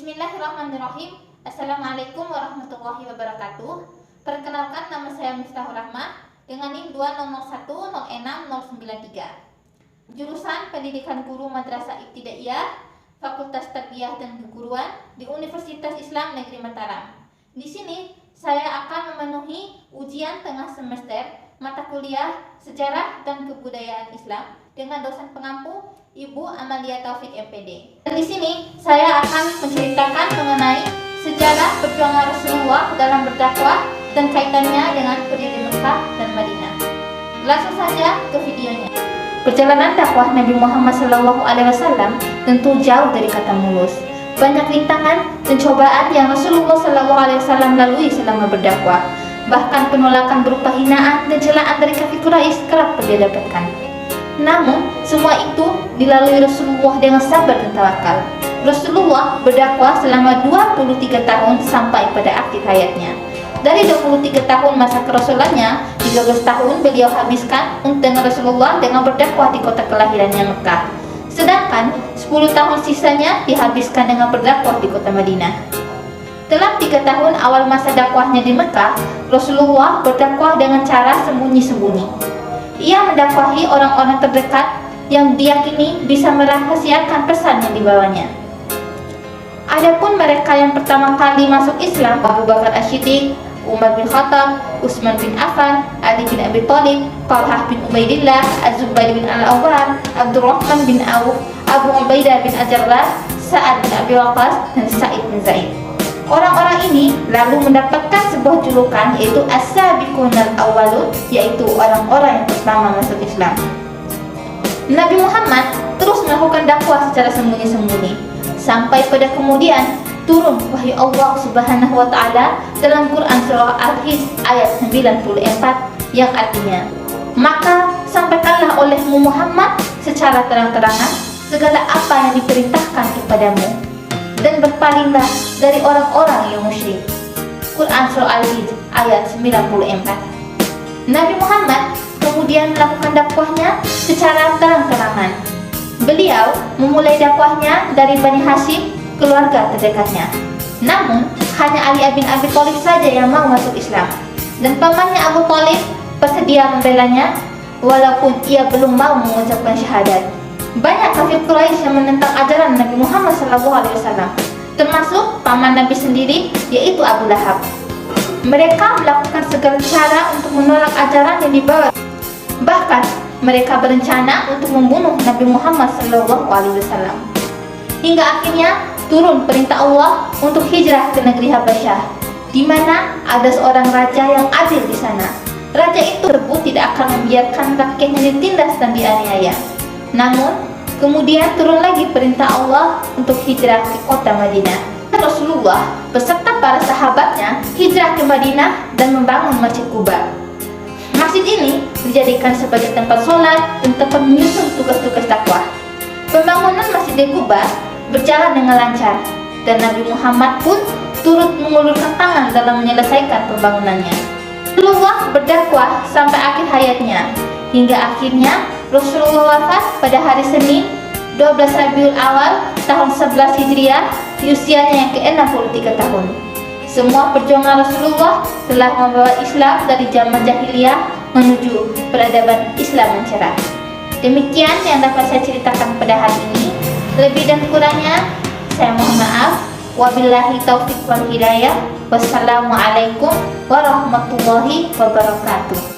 Bismillahirrahmanirrahim. Assalamualaikum warahmatullahi wabarakatuh. Perkenalkan, nama saya Miftahur Rahmah dengan NIM 201066093. Jurusan Pendidikan Guru Madrasah Ibtidaiyah, Fakultas Tarbiyah dan Keguruan di Universitas Islam Negeri Mataram. Di sini saya akan memenuhi ujian tengah semester mata kuliah Sejarah dan Kebudayaan Islam dengan dosen pengampu Ibu Amalia Taufik MPD. Dan di sini saya akan menceritakan mengenai sejarah perjuangan Rasulullah dalam berdakwah dan kaitannya dengan pendiri Mekah dan Madinah. Langsung saja ke videonya. Perjalanan dakwah Nabi Muhammad SAW tentu jauh dari kata mulus. Banyak rintangan dan cobaan yang Rasulullah SAW lalui selama berdakwah. Bahkan penolakan berupa hinaan dan celaan dari kafir Quraisy kerap dia dapatkan. Namun, semua itu dilalui Rasulullah dengan sabar dan tawakal. Rasulullah berdakwah selama 23 tahun sampai pada akhir hayatnya. Dari 23 tahun masa kerasulannya, 13 tahun beliau habiskan dengan Rasulullah dengan berdakwah di kota kelahirannya Mekah. Sedangkan 10 tahun sisanya dihabiskan dengan berdakwah di kota Madinah. Dalam 3 tahun awal masa dakwahnya di Mekah, Rasulullah berdakwah dengan cara sembunyi-sembunyi. Ia mendakwahi orang-orang terdekat yang diyakini bisa merahasiakan pesan yang dibawanya. Adapun mereka yang pertama kali masuk Islam, Abu Bakar As-Siddiq, Umar bin Khattab, Utsman bin Affan, Ali bin Abi Thalib, Talhah bin Ubaidillah, Az-Zubair bin Al-Awwam, Abdurrahman bin Auf, Abu Ubaidah bin Al-Jarrah, Sa'ad bin Abi Waqqas, dan Sa'id bin Zaid. Orang-orang ini lalu mendapatkan sebuah julukan, yaitu As-Sabiqunal Awwalun, yaitu orang-orang yang pertama masuk Islam. Nabi Muhammad terus melakukan dakwah secara sembunyi-sembunyi sampai pada kemudian turun wahyu Allah Subhanahu wa taala dalam Quran surah Al-Hijr ayat 94 yang artinya, "Maka sampaikanlah olehmu Muhammad secara terang-terangan segala apa yang diperintahkan kepadamu, dan berpalinglah dari orang-orang yang musyrik." Quran surah Al-Hijr ayat 94. Nabi Muhammad kemudian melakukan dakwahnya secara terang-terangan. Beliau memulai dakwahnya dari Bani Hashim, keluarga terdekatnya. Namun, hanya Ali bin Abi Thalib saja yang mau masuk Islam, dan pamannya Abu Thalib bersedia membelanya walaupun ia belum mau mengucapkan syahadat. Banyak kafir Quraisy yang menentang ajaran Nabi Muhammad SAW, termasuk paman Nabi sendiri, yaitu Abu Lahab. Mereka melakukan segala cara untuk menolak ajaran yang dibawa. Bahkan mereka berencana untuk membunuh Nabi Muhammad SAW. Hingga akhirnya turun perintah Allah untuk hijrah ke negeri Habasyah, di mana ada seorang raja yang adil di sana. Raja itu terbukti tidak akan membiarkan rakyatnya ditindas dan dianiaya. Namun, kemudian turun lagi perintah Allah untuk hijrah ke kota Madinah. Rasulullah beserta para sahabatnya hijrah ke Madinah dan membangun Masjid Quba. Masjid ini dijadikan sebagai tempat sholat dan tempat menyusun tugas-tugas dakwah. Pembangunan Masjid Quba berjalan dengan lancar, dan Nabi Muhammad pun turut mengulurkan tangan dalam menyelesaikan pembangunannya. Rasulullah berdakwah sampai akhir hayatnya, hingga akhirnya Rasulullah wafat pada hari Senin 12 Rabiul Awal tahun 11 Hijriah di usianya yang ke-63 tahun. Semua perjuangan Rasulullah telah membawa Islam dari zaman jahiliyah menuju peradaban Islam yang cerah. Demikian yang dapat saya ceritakan pada hari ini. Lebih dan kurangnya saya mohon maaf. Wabillahi taufiq wal hidayah. Wassalamualaikum warahmatullahi wabarakatuh.